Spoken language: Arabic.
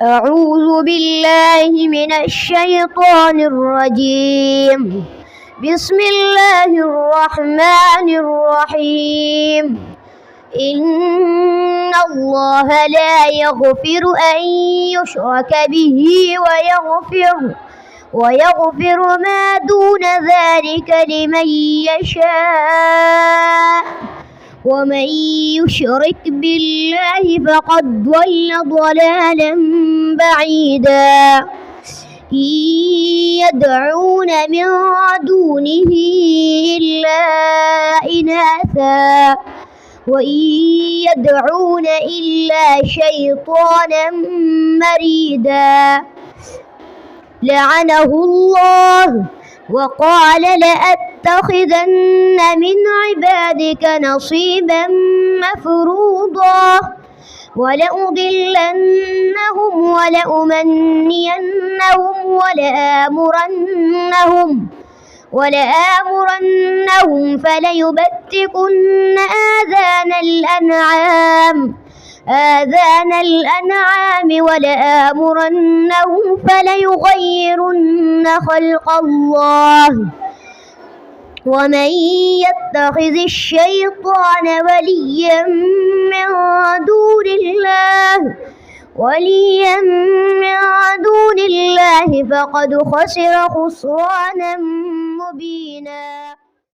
أعوذ بالله من الشيطان الرجيم. بسم الله الرحمن الرحيم. إن الله لا يغفر أن يشرك به ويغفر ما دون ذلك لمن يشاء، ومن يشرك بالله فقد ضل ضلالا بعيدا. إن يدعون من دونه إلا إناثا وإن يدعون إلا شيطانا مريدا لعنه الله وقال لأتخذن من عبادك نصيبا مفروضا ولأضلنهم ولأمنينهم ولآمرنهم فليبتكن آذان الأنعام ولآمرنهم فليغيرن خلق الله. ومن يتخذ الشيطان وليا من دون الله فقد خسر خسرانا مبينا.